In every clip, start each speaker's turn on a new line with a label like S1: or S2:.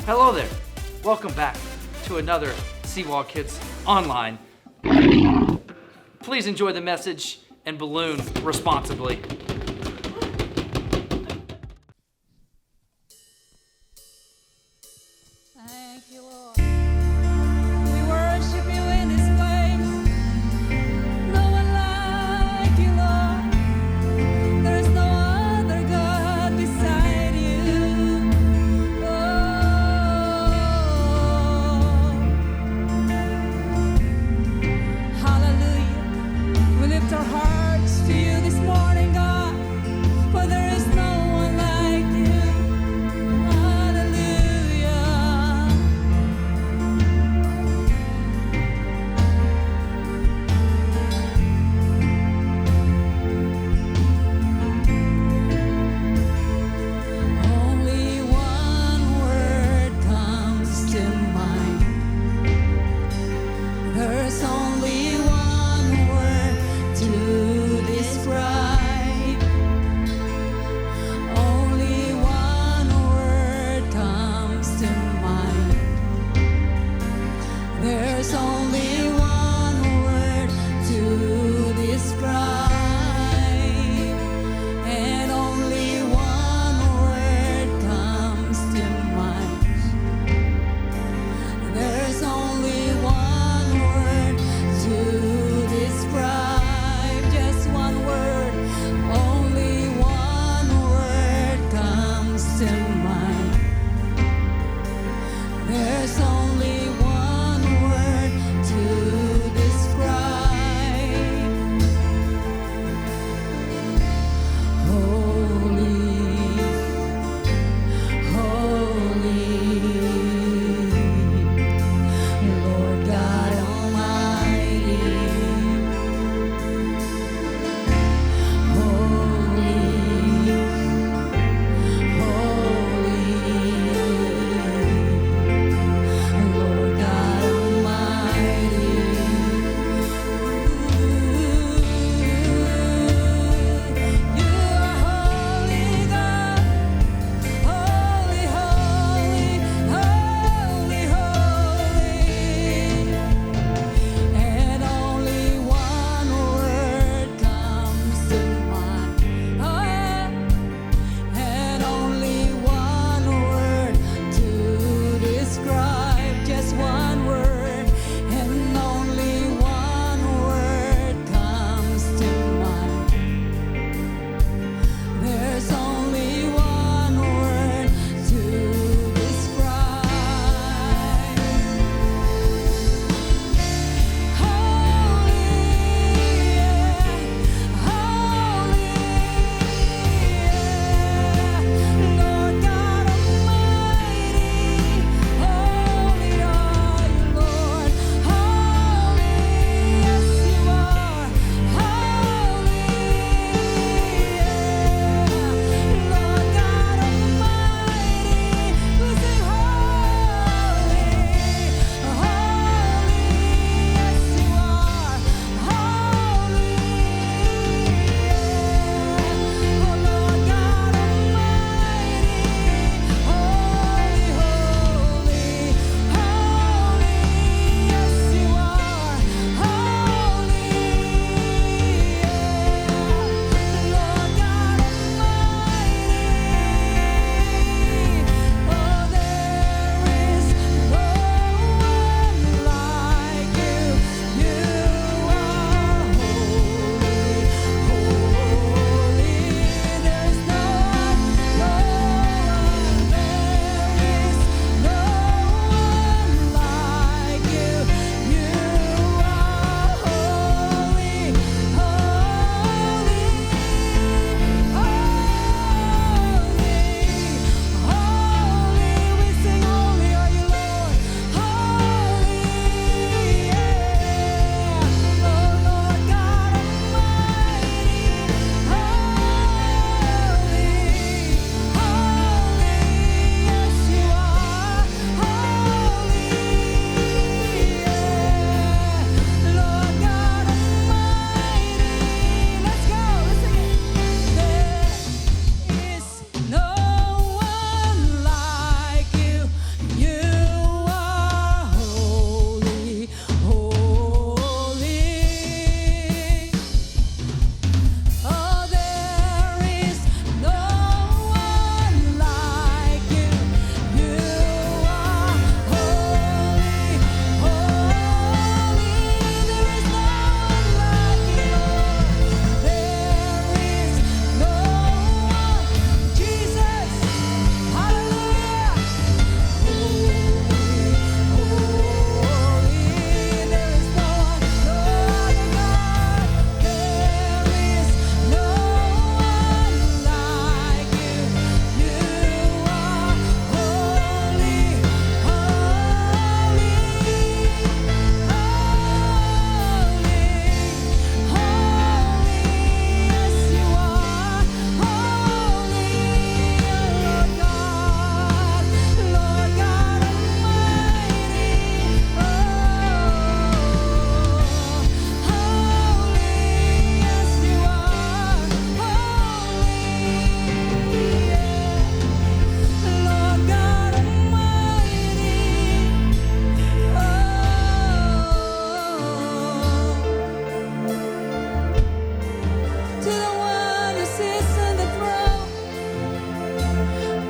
S1: Hello there. Welcome back to another CWOL Kids Online. Please enjoy the message and balloon responsibly.
S2: Thank you, Lord. We worship you in this place. No one like you, Lord. There is no other God beside you. Oh, hallelujah. We lift our hearts to you this morning, God.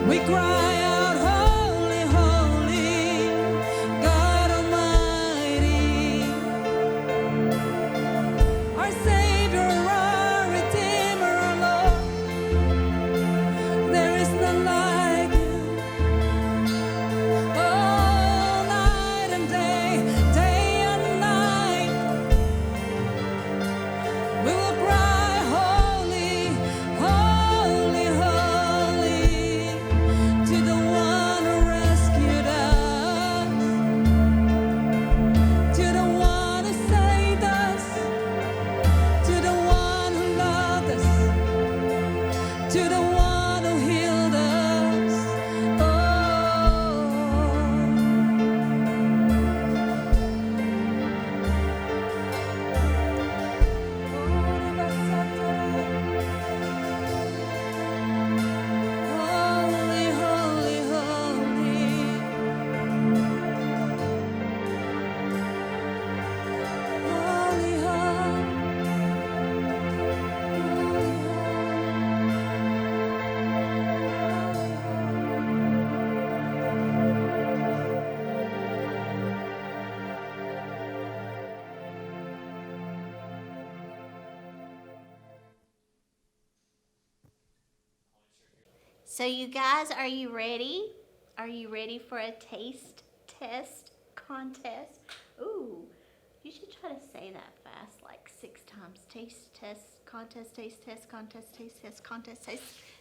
S2: We cry out, holy, holy, God Almighty. Our Savior, our Redeemer, our Lord. There is none like you. All night and day, day and night, we will cry, holy, holy, holy, to the one who rescued us, to the one who saved us, to the one who loved us, to the one who healed us. Holy, holy, holy. Holy,
S3: So you guys, are you ready? Are you ready for a taste test contest? Ooh, you should try to say that fast, like 6 times. Taste test contest, taste test contest, taste test contest,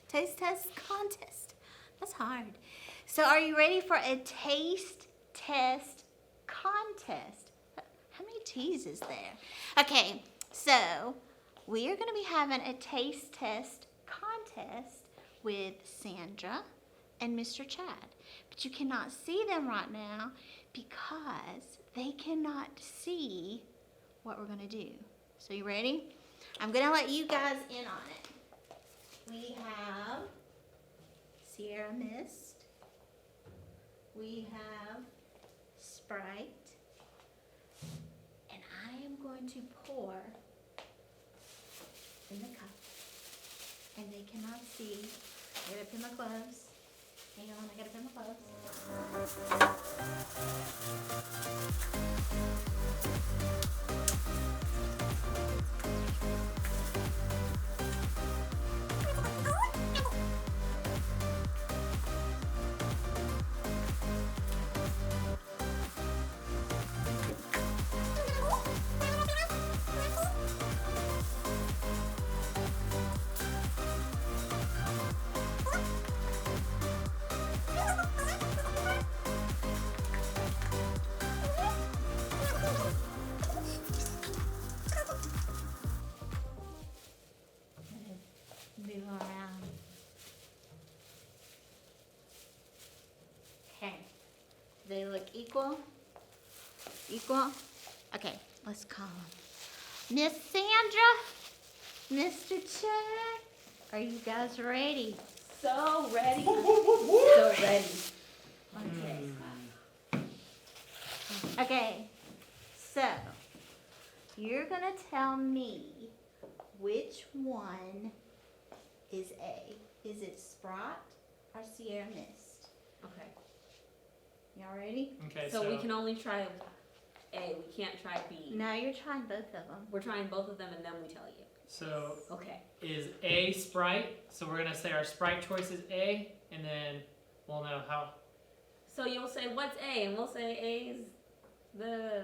S3: taste test contest. That's hard. So are you ready for a taste test contest? How many T's is there? Okay, so we are going to be having a taste test contest with Sandra and Mr. Chad. But you cannot see them right now because they cannot see what we're going to do. So you ready? I'm going to let you guys in on it. We have Sierra Mist. We have Sprite. And I am going to pour in the cup. And they cannot see. I gotta put my gloves. Hang on, I gotta put my gloves. Move around. Okay. Do they look equal? Equal? Okay, let's call them. Miss Sandra, Mr. Chad, are you guys ready?
S4: So ready.
S3: So ready. Okay. Okay. So, you're gonna tell me which one is A. Is it Sprite or Sierra Mist?
S4: Okay.
S3: Y'all ready?
S1: Okay,
S4: So we can only try A. We can't try B.
S3: No, you're trying both of them.
S4: We're trying both of them and then we tell you.
S1: so
S4: Okay.
S1: is A Sprite? So we're gonna say our Sprite choice is A, and then we'll know how.
S4: So you'll say what's A, and we'll say A is the.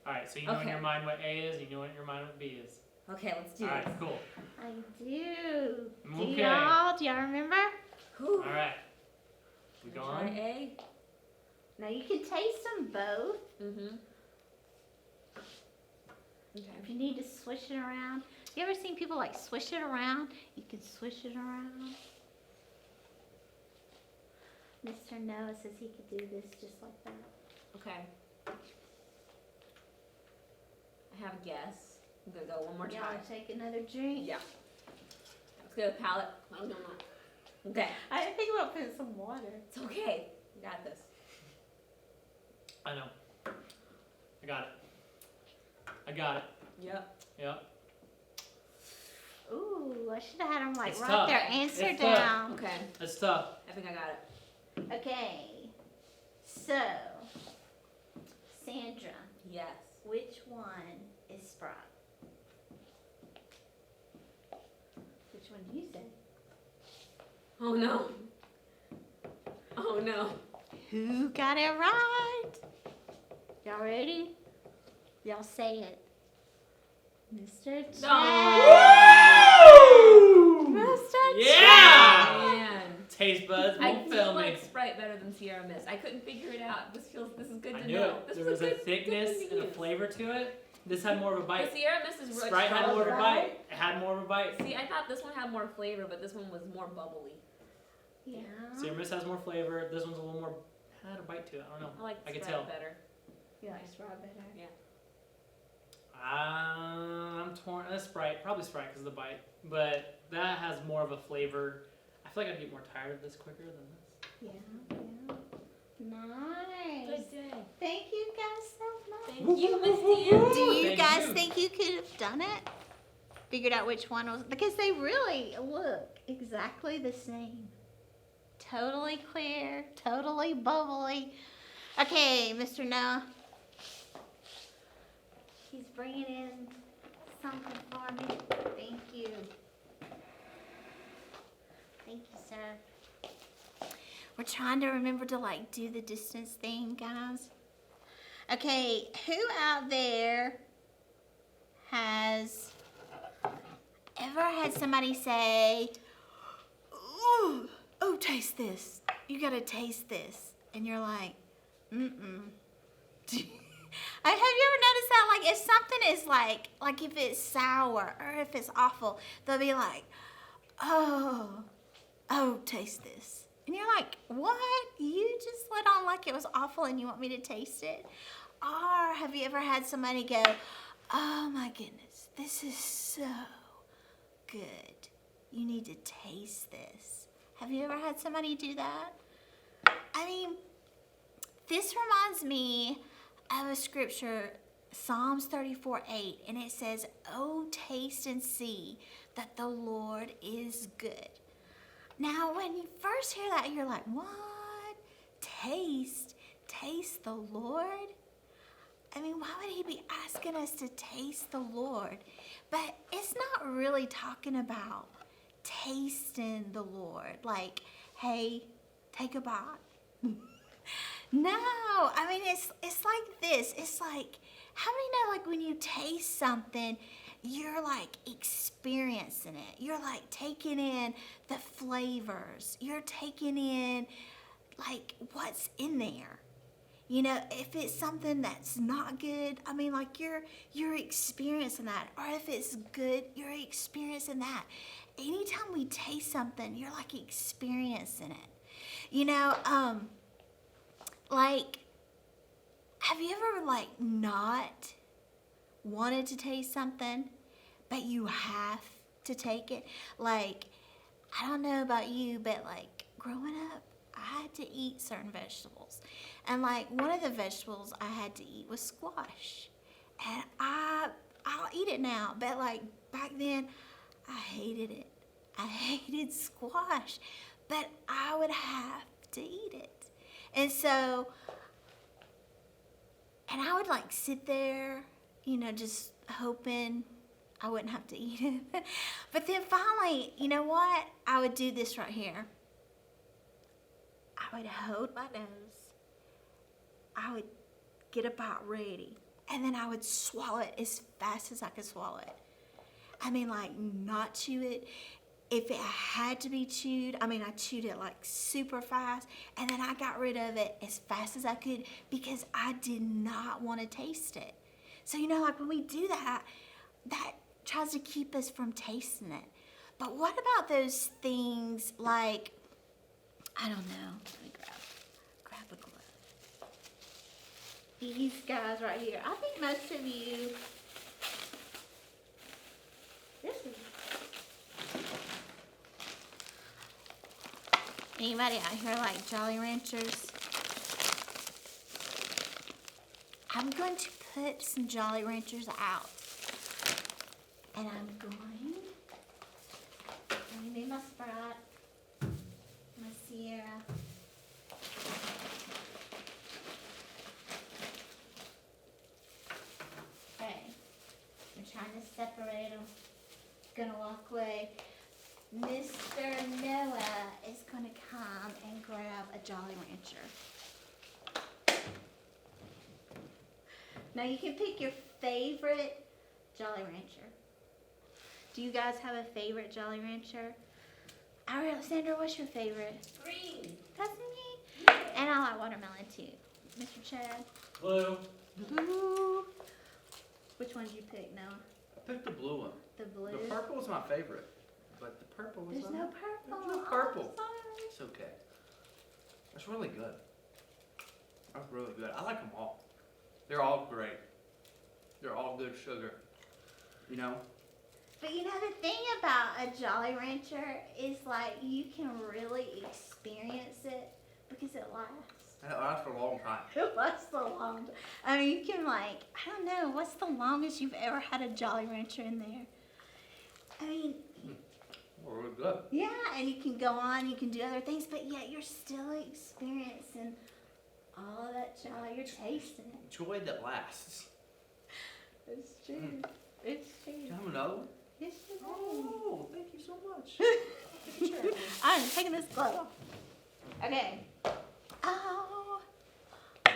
S1: All right, so you know in
S4: Okay.
S1: your mind what A is, you know in your mind what B is.
S4: Okay, let's do
S1: All
S4: this.
S1: right, cool.
S3: I do.
S1: Okay.
S3: Do y'all? Do y'all remember?
S4: Whew.
S1: All right, we go
S4: Try
S1: on.
S4: A.
S3: Now you can taste them both.
S4: Mm-hmm.
S3: If
S4: Okay.
S3: you need to swish it around. You ever seen people like swish it around? You can swish it around. Mr. Noah says he could do this just like that.
S4: Okay. I have a guess. I'm gonna go one more
S3: Y'all
S4: time.
S3: wanna take another drink?
S4: Yeah. Let's go with palate. No. Okay.
S3: I didn't think about putting some water.
S4: It's okay. You got this.
S1: I know. I got it. I got it.
S4: Yep.
S1: Yep.
S3: Ooh, I I should have had them like
S1: It's
S3: write
S1: tough.
S3: their answer
S1: It's tough.
S3: down.
S4: Okay,
S1: That's tough.
S4: I think I got it.
S3: Okay. So, Sandra,
S4: Yes.
S3: which one is Sprite? Which one do you say?
S4: Oh no. Oh no.
S3: Who got it right? Y'all ready? Y'all say it. Mr. Chad. Mr.
S1: Yeah!
S4: Man.
S1: Taste buds
S4: I
S1: won't
S4: do
S1: fail me.
S4: like Sprite better than Sierra Mist. I couldn't figure it out. This is good
S1: I
S4: to
S1: knew
S4: know.
S1: it.
S4: This
S1: There
S4: was
S1: was a
S4: good-
S1: thickness
S4: good to
S1: and a
S4: use.
S1: flavor to it. This had more of a
S4: The
S1: bite.
S4: Sierra Mist is really
S1: Sprite had more of a
S3: Right?
S1: bite. It had more of a bite.
S4: See, I thought this one had more flavor, but this one was more bubbly.
S3: Yeah.
S1: Sierra Mist has more flavor. This one's a little more, had a bite to it. I don't know.
S4: I like
S1: I can
S4: Sprite
S1: tell.
S4: better.
S3: You like Sprite better?
S1: I'm torn. Sprite. Probably Sprite because of the bite. But that has more of a flavor. I feel like I'd get more tired of this quicker than this.
S3: Yeah. Nice.
S4: Good day.
S3: Thank you guys so much.
S4: Thank you, Miss Deanne.
S3: Do you
S1: Thank
S3: guys
S1: you.
S3: think you could have done it? Figured out which one was, because they really look exactly the same. Totally clear, totally bubbly. Okay, Mr. Noah. He's bringing in something for me. Thank you. Thank you, sir. We're trying to remember to like do the distance thing, guys. Okay, who out there has ever had somebody say, "Ooh, oh, taste this. You gotta taste this," and you're like, "Mm-mm." Have you ever noticed that? Like, if something is like if it's sour or if it's awful, they'll be like, "Oh, taste this." And you're like, "What? You just let on like it was awful and you want me to taste it?" Or have you ever had somebody go, "Oh my goodness, this is so good. You need to taste this." Have you ever had somebody do that? I mean, this reminds me of a scripture, Psalms 34:8, and it says, "Oh, taste and see that the Lord is good." Now, when you first hear that, you're like, "What? Taste the Lord?" I mean, why would he be asking us to taste the Lord? But it's not really talking about tasting the Lord. Like, hey, take a bite. No, I mean, it's like this. It's like, how many know, like, when you taste something, you're like experiencing it. You're like taking in the flavors. You're taking in like what's in there. You know, if it's something that's not good, I mean, like you're experiencing that. Or if it's good, you're experiencing that. Anytime we taste something, you're like experiencing it. You know, like, have you ever like not wanted to taste something, but you have to take it? Like, I don't know about you, but like growing up, I had to eat certain vegetables. And like one of the vegetables I had to eat was squash. And I'll eat it now, but like back then, I hated it. I hated squash, but I would have to eat it. And so, and I would like sit there, you know, just hoping I wouldn't have to eat it. But then finally, you know what? I would do this right here. I would hold my nose. I would get about ready. And then I would swallow it as fast as I could swallow it. I mean, like, not chew it. If it had to be chewed, I mean, I chewed it like super fast. And then I got rid of it as fast as I could because I did not want to taste it. So, you know, like when we do that, that tries to keep us from tasting it. But what about those things like, I don't know, let me grab a glove. These guys right here. I think most of you, this is, anybody out here like Jolly Ranchers? I'm going to put some Jolly Ranchers out. And I'm going me my Sprite, my Sierra. Okay, I'm trying to separate them. Gonna walk away. Mr. Noah is gonna come and grab a Jolly Rancher. Now you can pick your favorite Jolly Rancher. Do you guys have a favorite Jolly Rancher? Alexander, what's your favorite?
S4: Green.
S3: That's me. And I like watermelon too. Mr. Chad?
S1: Blue.
S3: Blue. Which one did you pick, Noah?
S1: I picked the blue one.
S3: The blue?
S1: The purple was my favorite, but the purple was
S3: There's no purple.
S1: There's no purple.
S3: Oh, sorry.
S1: It's okay. That's really good. That's really good. I like them all. They're all great. They're all good sugar. You know?
S3: But you know the thing about a Jolly Rancher is like you can really experience it because it lasts.
S1: And it lasts for a long time.
S3: It lasts so long. I mean, you can like, I don't know, what's the longest you've ever had a Jolly Rancher in there? I mean,
S1: Really good.
S3: yeah, and you can go on, you can do other things, but yet you're still experiencing all of that joy. You're tasting it.
S1: Joy that lasts.
S3: It's true. It's true.
S1: You have another one?
S3: Yes, you do.
S1: Oh, thank you so much.
S3: Sure. I'm taking this glove off. Okay. Oh, I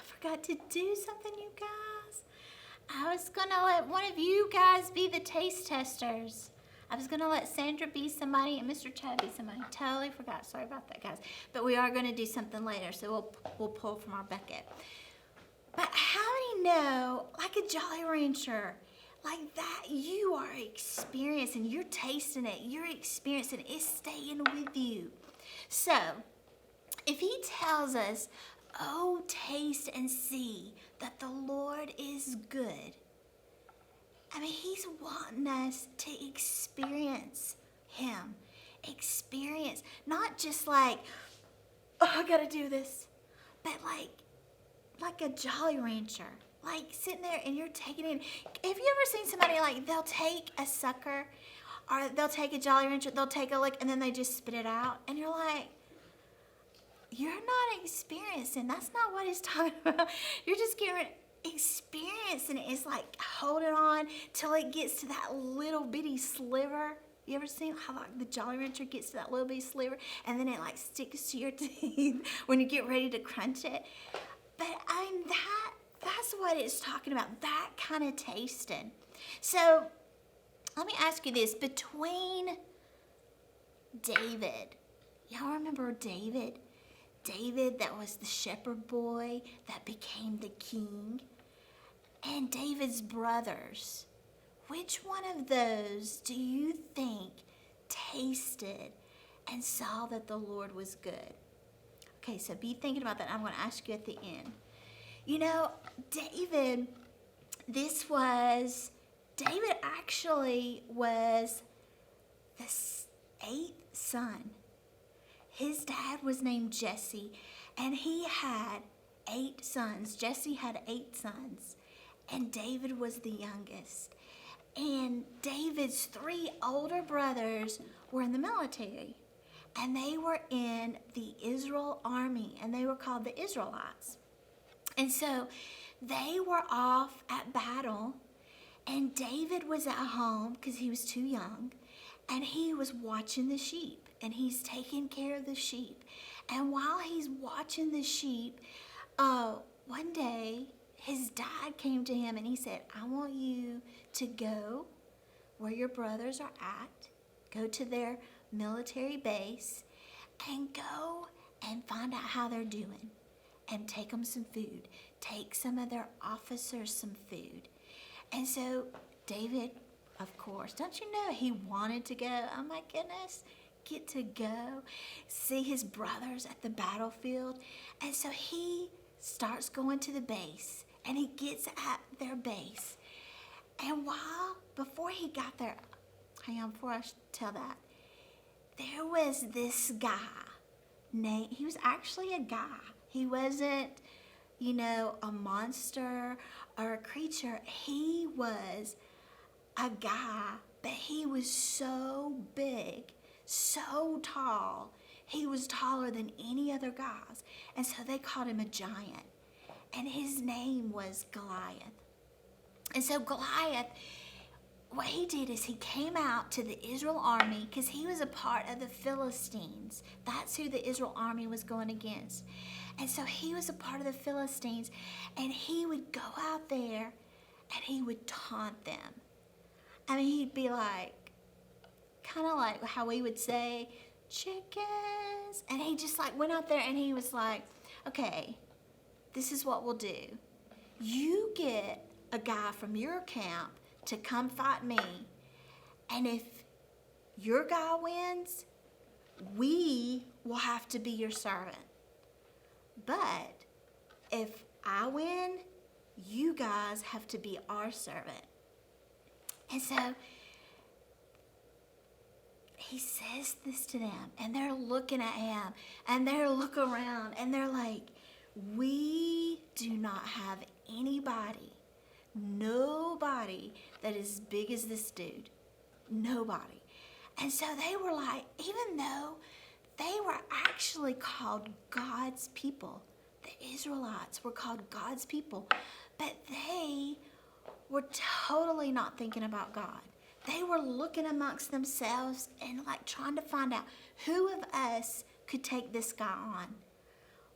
S3: forgot to do something, you guys. I was gonna let one of you guys be the taste testers. I was gonna let Sandra be somebody and Mr. Chad be somebody. Totally forgot. Sorry about that, guys. But we are gonna do something later, so we'll pull from our bucket. But how many know, like a Jolly Rancher, like that, you are experiencing, you're tasting it, you're experiencing, it's staying with you. So, if he tells us, oh, taste and see that the Lord is good, I mean, he's wanting us to experience him. Experience, not just like, oh, I gotta do this, but like a Jolly Rancher. Like sitting there and you're taking it in. Have you ever seen somebody like they'll take a sucker or they'll take a Jolly Rancher, they'll take a lick and then they just spit it out? And you're like, you're not experiencing. That's not what he's talking about. You're just getting experiencing it. It's like holding on till it gets to that little bitty sliver. You ever seen how like the Jolly Rancher gets to that little bitty sliver and then it like sticks to your teeth when you get ready to crunch it? But I mean, that's what it's talking about, that kind of tasting. So let me ask you this. Between David, y'all remember David? David that was the shepherd boy that became the king. And David's brothers. Which one of those do you think tasted and saw that the Lord was good? Okay, so be thinking about that. I'm going to ask you at the end. You know, David actually was the 8th son. His dad was named Jesse, and he had 8 sons. Jesse had 8 sons, and David was the youngest. And David's 3 older brothers were in the military, and they were in the Israel army, and they were called the Israelites. And so they were off at battle, and David was at home because he was too young, and he was watching the sheep, and he's taking care of the sheep. And while he's watching the sheep, one day his dad came to him and he said, I want you to go where your brothers are at, go to their military base, and go and find out how they're doing. And take them some food. Take some of their officers some food. And so David, of course, don't you know he wanted to go? Oh my goodness, get to go see his brothers at the battlefield. And so he starts going to the base, and he gets at their base. And before he got there, before I tell that, there was this guy he was actually a guy. He wasn't, a monster or a creature. He was a guy, but he was so big so tall. He was taller than any other guys. And so they called him a giant. And his name was Goliath. And so Goliath, what he did is he came out to the Israel army because he was a part of the Philistines. That's who the Israel army was going against. And so he was a part of the Philistines, and he would go out there and he would taunt them. I mean, he'd be like, kind of like how we would say, chickens. And he just like went out there and he was like, okay, this is what we'll do. You get a guy from your camp to come fight me, and if your guy wins, we will have to be your servant. But if I win, you guys have to be our servant. And so he says this to them, and they're looking at him, and they're looking around, and they're like, we do not have nobody that is big as this dude. Nobody. And so they were like, even though they were actually called God's people, the Israelites were called God's people, but they were totally not thinking about God. They were looking amongst themselves and like trying to find out who of us could take this guy on.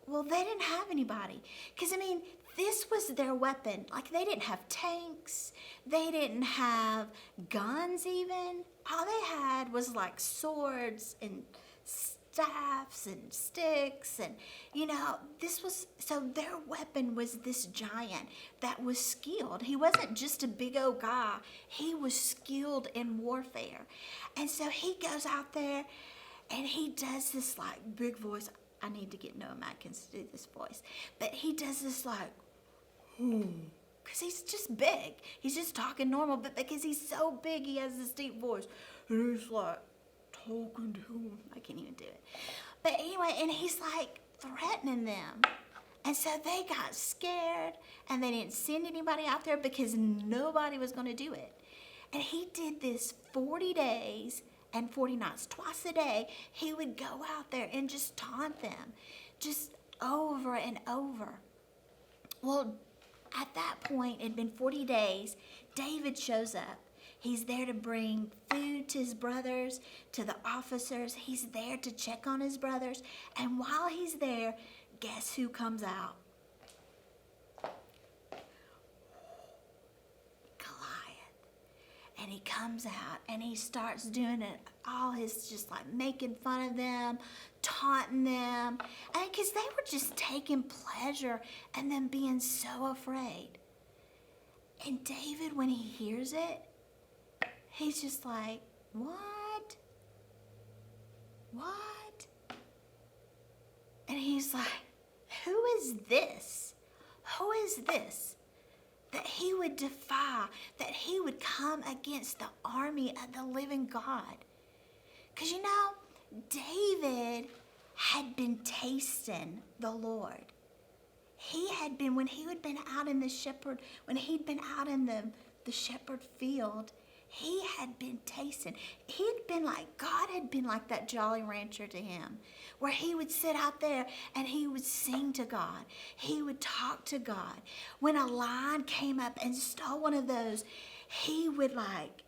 S3: Well, they didn't have anybody. Because, I mean, this was their weapon. Like, they didn't have tanks. They didn't have guns even. All they had was, like, swords and staffs and sticks. And, you know, so their weapon was this giant that was skilled. He wasn't just a big old guy. He was skilled in warfare. And so he goes out there and he does this, like, big voice. I need to get Noah Matkins to do this voice. But he does this like, because he's just big. He's just talking normal, but because he's so big, he has this deep voice. And he's like talking to him. I can't even do it. But anyway, and he's like threatening them. And so they got scared, and they didn't send anybody out there because nobody was going to do it. And he did this 40 days and 40 nights. Twice a day, he would go out there and just taunt them, just over and over. Well, at that point, it had been 40 days, David shows up. He's there to bring food to his brothers, to the officers. He's there to check on his brothers. And while he's there, guess who comes out? And he comes out and he starts doing it all his, just like making fun of them, taunting them. And because they were just taking pleasure in them being so afraid. And David, when he hears it, he's just like, what? What? And he's like, who is this? Who is this? That he would defy, that he would come against the army of the living God. Because you know, David had been tasting the Lord. He had been, when he had been out in the shepherd, when he'd been out in the shepherd field, he had been tasting. He had been like, God had been like that Jolly Rancher to him, where he would sit out there and he would sing to God. He would talk to God. When a lion came up and stole one of those, he would like,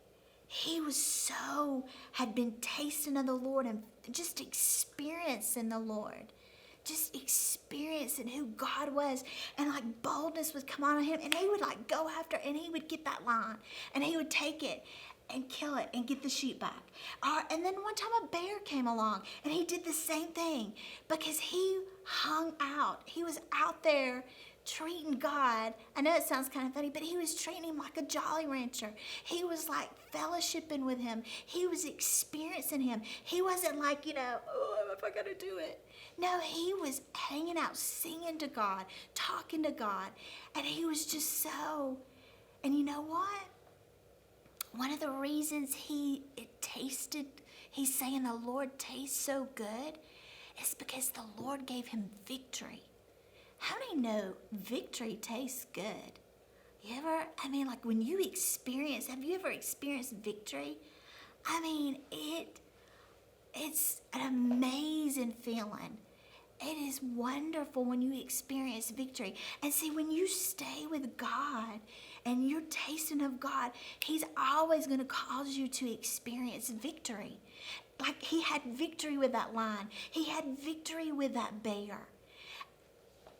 S3: he was so, had been tasting of the Lord and just experiencing the Lord. Just experiencing who God was, and like boldness would come on him, and he would like go after, and he would get that lion, and he would take it and kill it and get the sheep back. And then one time a bear came along, and he did the same thing because he hung out. He was out there treating God. I know it sounds kind of funny, but he was treating him like a Jolly Rancher. He was like fellowshipping with him. He was experiencing him. He wasn't like, you know, oh, if I gotta do it. No, he was hanging out, singing to God, talking to God, and he was just so, and you know what? One of the reasons he's saying the Lord tastes so good is because the Lord gave him victory. How many know victory tastes good? Have you ever experienced victory? I mean, it an amazing feeling. It is wonderful when you experience victory. And see, when you stay with God and you're tasting of God, He's always going to cause you to experience victory. Like He had victory with that lion. He had victory with that bear.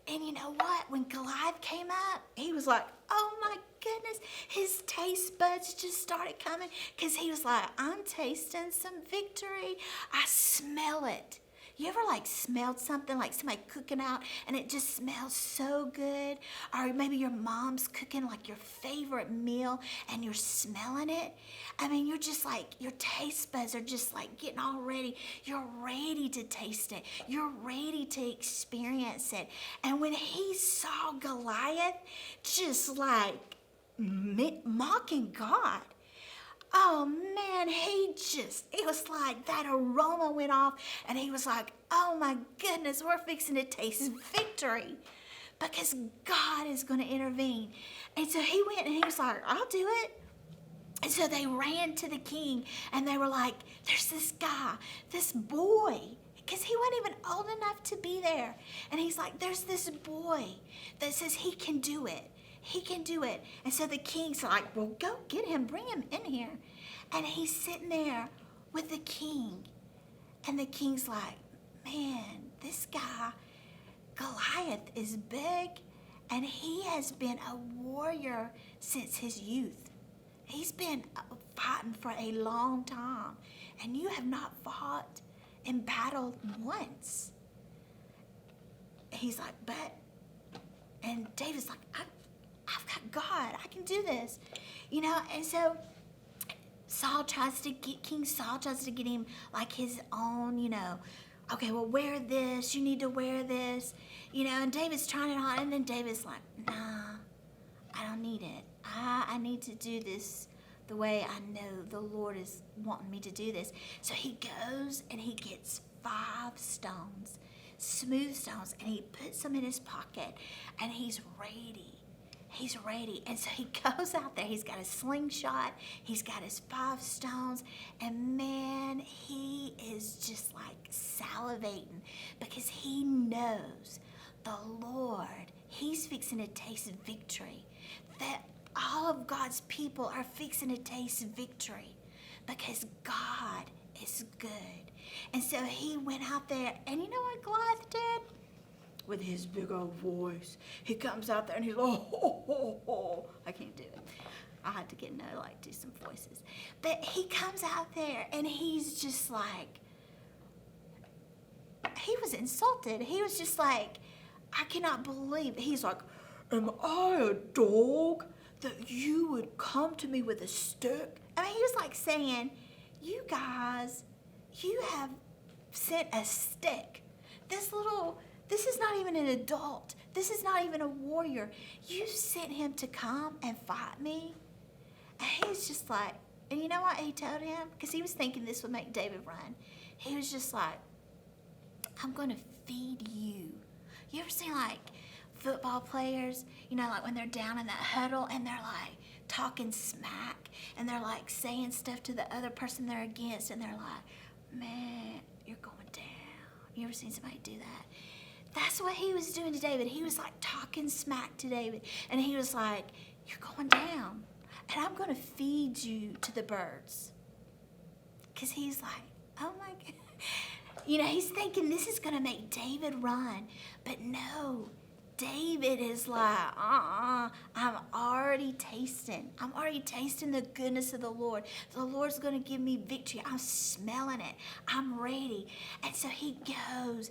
S3: And you know what? When Goliath came up, he was like, oh my goodness. His taste buds just started coming because he was like, I'm tasting some victory. I smell it. You ever like smelled something like somebody cooking out and it just smells so good? Or maybe your mom's cooking like your favorite meal and you're smelling it. I mean, you're just like, your taste buds are just like getting all ready. You're ready to taste it. You're ready to experience it. And when he saw Goliath just like mocking God, oh man, it was like that aroma went off and he was like, oh my goodness, we're fixing to taste victory because God is going to intervene. And so he went and he was like, I'll do it. And so they ran to the king and they were like, there's this guy, this boy, because he wasn't even old enough to be there. And he's like, there's this boy that says he can do it. He can do it. And so the king's like, well, go get him. Bring him in here. And he's sitting there with the king. And the king's like, man, this guy, Goliath, is big. And he has been a warrior since his youth. He's been fighting for a long time. And you have not fought in battle once. He's like, but... And David's like, I've got God. I can do this. You know, and so King Saul tries to get him like his own, you know, okay, well, wear this. You need to wear this. You know, and David's trying it on. And then David's like, nah, I don't need it. I need to do this the way I know the Lord is wanting me to do this. So he goes and he gets 5 stones, smooth stones, and he puts them in his pocket. And he's ready. He's ready. And so he goes out there. He's got a slingshot. He's got his 5 stones. And man, he is just like salivating because he knows the Lord, he's fixing to taste victory. That all of God's people are fixing to taste victory because God is good. And so he went out there. And you know what Goliath did? With his big old voice, he comes out there and he's like, oh, oh, oh. I can't do it. I had to get Noah like do some voices. But he comes out there and he's just like, he was insulted. He was just like, I cannot believe it. He's like, am I a dog that you would come to me with a stick? I mean, he was like saying, you guys, you have sent a stick. This is not even an adult. This is not even a warrior. You sent him to come and fight me? And he was just like, and you know what he told him? Because he was thinking this would make David run. He was just like, I'm going to feed you. You ever seen like football players, you know, like when they're down in that huddle and they're like talking smack and they're like saying stuff to the other person they're against and they're like, man, you're going down. You ever seen somebody do that? That's what he was doing to David. He was like talking smack to David. And he was like, you're going down. And I'm going to feed you to the birds. Because he's like, oh my God. You know, he's thinking this is going to make David run. But no, David is like, I'm already tasting. I'm already tasting the goodness of the Lord. The Lord's going to give me victory. I'm smelling it. I'm ready. And so he goes.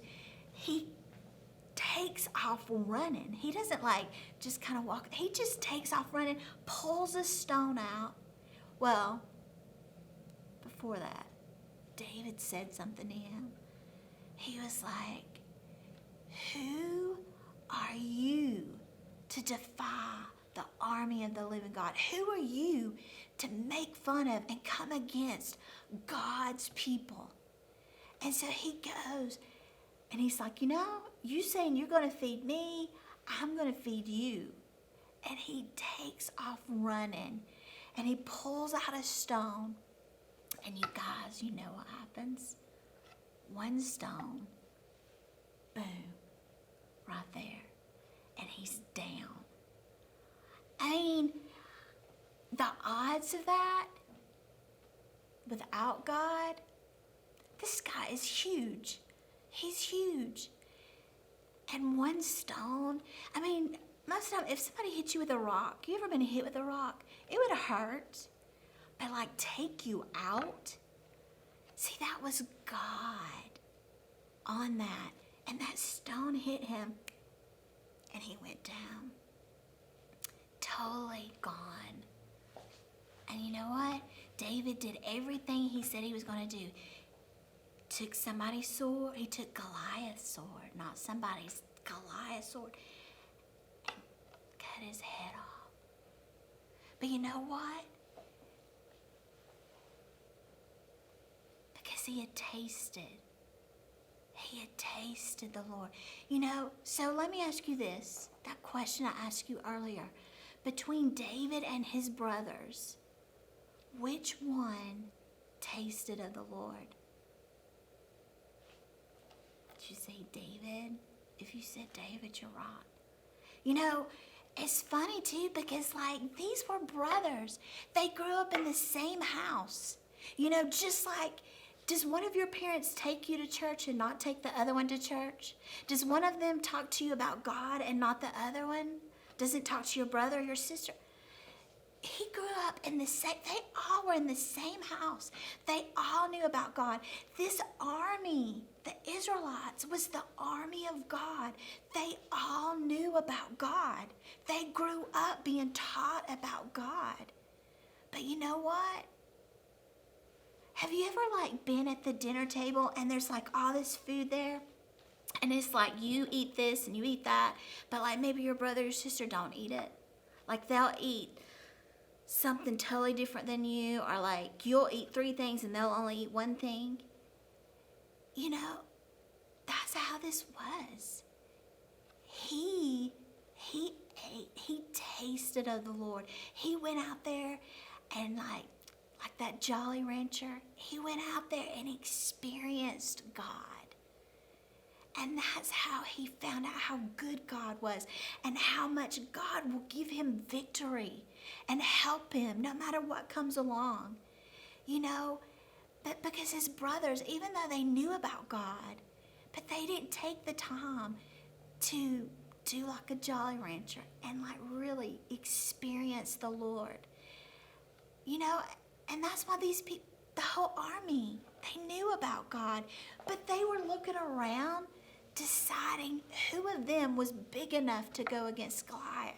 S3: He takes off running. He doesn't like just kind of walk. He just takes off running, pulls a stone out. Well, before that, David said something to him. He was like, who are you to defy the army of the living God? Who are you to make fun of and come against God's people? And so he goes and he's like, you know, you saying you're going to feed me, I'm going to feed you. And he takes off running and he pulls out a stone. And you guys, you know what happens? one stone, boom, right there, and he's down. I mean, the odds of that without God, this guy is huge. He's huge. And one stone, I mean, most of the time, if somebody hit you with a rock, you ever been hit with a rock? It would hurt. But like take you out? See, that was God on that. And that stone hit him and he went down. Totally gone. And you know what? David did everything he said he was going to do. Took somebody's sword. He took Goliath's sword, not somebody's, Goliath's sword, and cut his head off. But you know what? Because he had tasted the Lord. You know, so let me ask you this, that question I asked you earlier. Between David and his brothers, which one tasted of the Lord? Did you say David? If you said David, you're wrong. You know, it's funny too because like these were brothers. They grew up in the same house. You know, just like, does one of your parents take you to church and not take the other one to church? Does one of them talk to you about God and not the other one? Doesn't talk to your brother or your sister? He grew up in the same, they all were in the same house. They all knew about God. This army, the Israelites, was the army of God. They all knew about God. They grew up being taught about God. But you know what? Have you ever like been at the dinner table and there's like all this food there? And it's like you eat this and you eat that, but like maybe your brother or sister don't eat it. Like they'll eat something totally different than you, or like you'll eat 3 things and they'll only eat 1 thing. You know, that's how this was. He ate, he tasted of the Lord. He went out there and like that Jolly Rancher, he went out there and experienced God. And that's how he found out how good God was and how much God will give him victory and help him no matter what comes along. You know, but because his brothers, even though they knew about God, but they didn't take the time to do like a Jolly Rancher and like really experience the Lord. You know, and that's why these people, the whole army, they knew about God, but they were looking around deciding who of them was big enough to go against Goliath.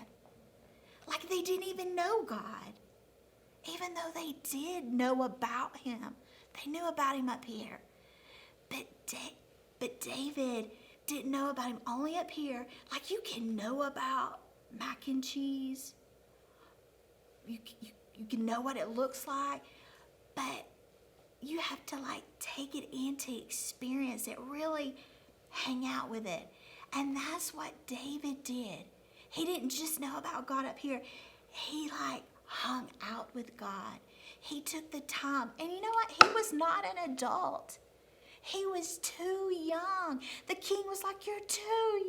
S3: Like they didn't even know God, even though they did know about him. They knew about him up here. But David didn't know about him only up here. Like you can know about mac and cheese. You can know what it looks like, but you have to like take it in to experience it, really hang out with it. And that's what David did. He didn't just know about God up here. He like hung out with God. He took the time. And you know what? He was not an adult. He was too young. The king was like, you're too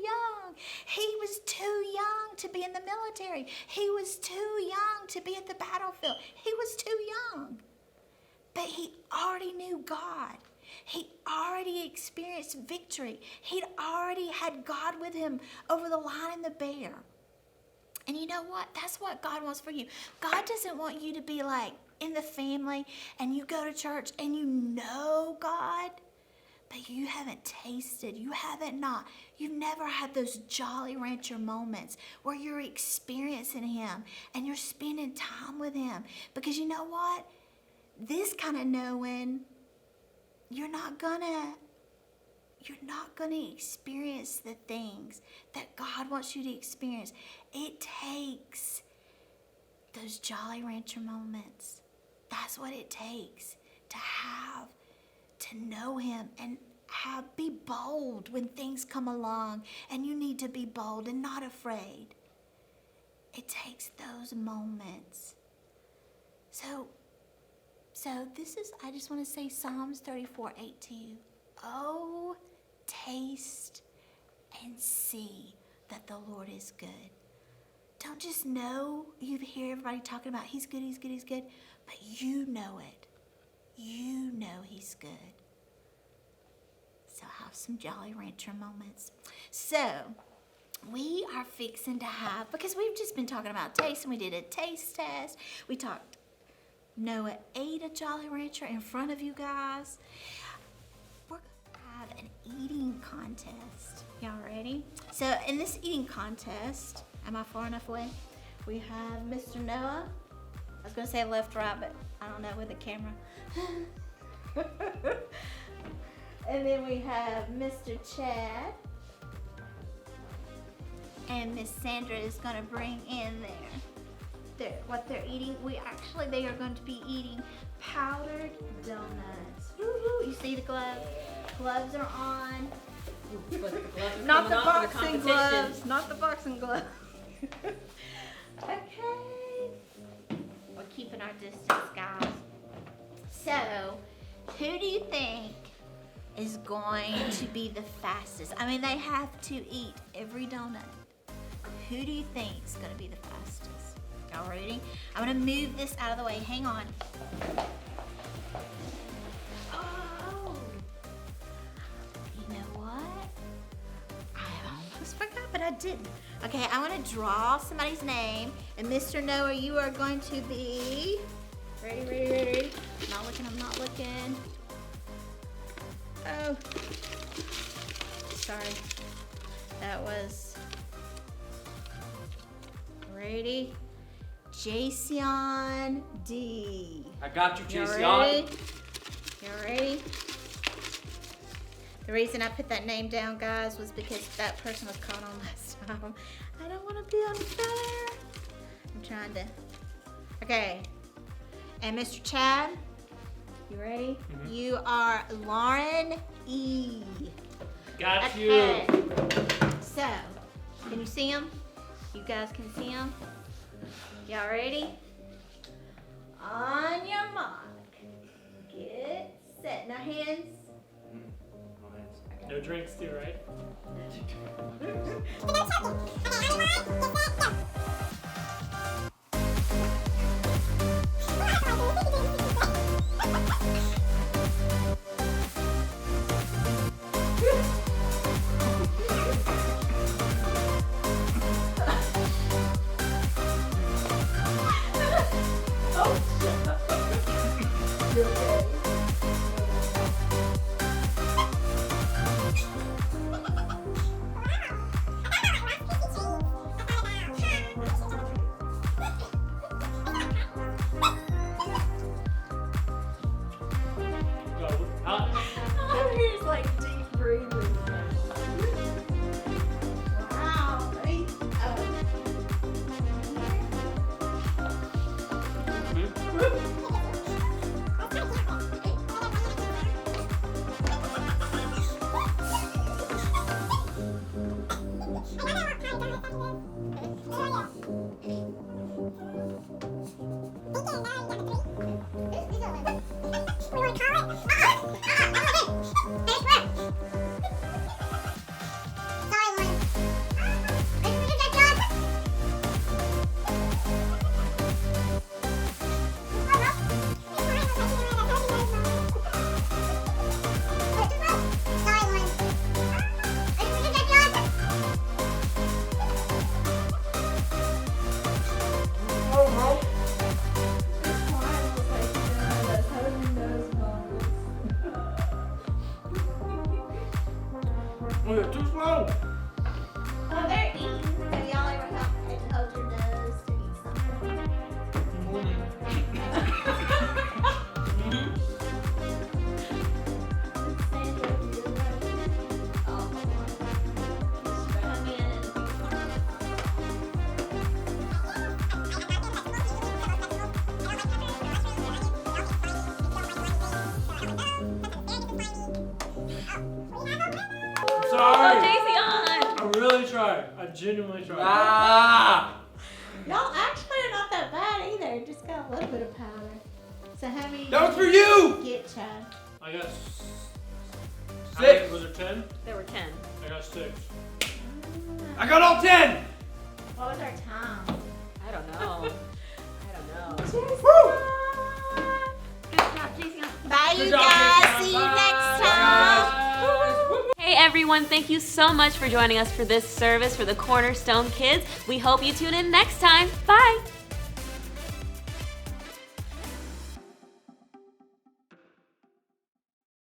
S3: young. He was too young to be in the military. He was too young to be at the battlefield. He was too young. But he already knew God. He already experienced victory. He'd already had God with him over the lion and the bear. And you know what? That's what God wants for you. God doesn't want you to be like in the family and you go to church and you know God, but you haven't tasted, you've never had those Jolly Rancher moments where you're experiencing him and you're spending time with him. Because you know what? This kind of knowing, you're not gonna experience the things that God wants you to experience. It takes those Jolly Rancher moments. That's what it takes to know him and be bold when things come along and you need to be bold and not afraid. It takes those moments. So this is, I just want to say Psalms 34:8 to you Oh, taste and see that the Lord is good. Don't just know, you hear everybody talking about he's good, he's good, he's good, but you know it. You know he's good. So have some Jolly Rancher moments. So we are fixing to have, because we've just been talking about taste and we did a taste test. We talked, Noah ate a Jolly Rancher in front of you guys. We're going to have an eating contest. Y'all ready? So in this eating contest, am I far enough away? We have Mr. Noah. I was going to say left, right, but I don't know with the camera. And then we have Mr. Chad. And Miss Sandra is going to bring in what they're eating. They are going to be eating powdered donuts. Woo-hoo. You see the gloves? Gloves are on.
S4: But the gloves are
S3: Not the
S4: coming off for
S3: boxing gloves. Not the boxing gloves. Okay. We're keeping our distance, guys. So, who do you think is going to be the fastest? I mean, they have to eat every donut. Who do you think is going to be the fastest? Y'all ready? I'm going to move this out of the way. Hang on. Oh. You know what? I almost forgot, but I didn't. Okay, I want to draw somebody's name. And Mr. Noah, you are going to be... Ready. I'm not looking. Oh. Sorry. That was... Ready? Jason D.
S1: I got you,
S3: You
S1: Jason.
S3: ready? You ready? The reason I put that name down, guys, was because that person was caught on last time. I don't want to be unfair. I'm trying to... Okay. And Mr. Chad, you ready?
S1: Mm-hmm.
S3: You are Lauren E.
S1: Got you.
S3: Okay. So, can you see him? You guys can see him? Y'all ready? On your mark. Get set. Now hands.
S5: No drinks too, right?
S3: He's like deep breathing. Wow. Ready?
S1: Too slow.
S3: Oh, they're eating. Have y'all ever held your nose to eat something? Sandra, you're ready. Oh, hold on. Come in
S1: Sorry.
S4: Oh, Jason!
S5: I really tried. I genuinely tried.
S1: Ah.
S3: Y'all actually are not that bad either. Just got a little bit of powder. So how many?
S1: That was for you.
S3: Get Chad.
S5: I got Was there 10?
S4: There were 10.
S5: I got 6.
S1: I got all 10!
S3: What was our time?
S4: I don't know. I don't know.
S3: Good job, Jason. Bye, you
S5: Good job,
S3: guys.
S5: Jason.
S3: See you
S5: Bye.
S3: next time.
S4: Hey everyone, thank you so much for joining us for this service for the Cornerstone Kids. We hope you tune in next time. Bye!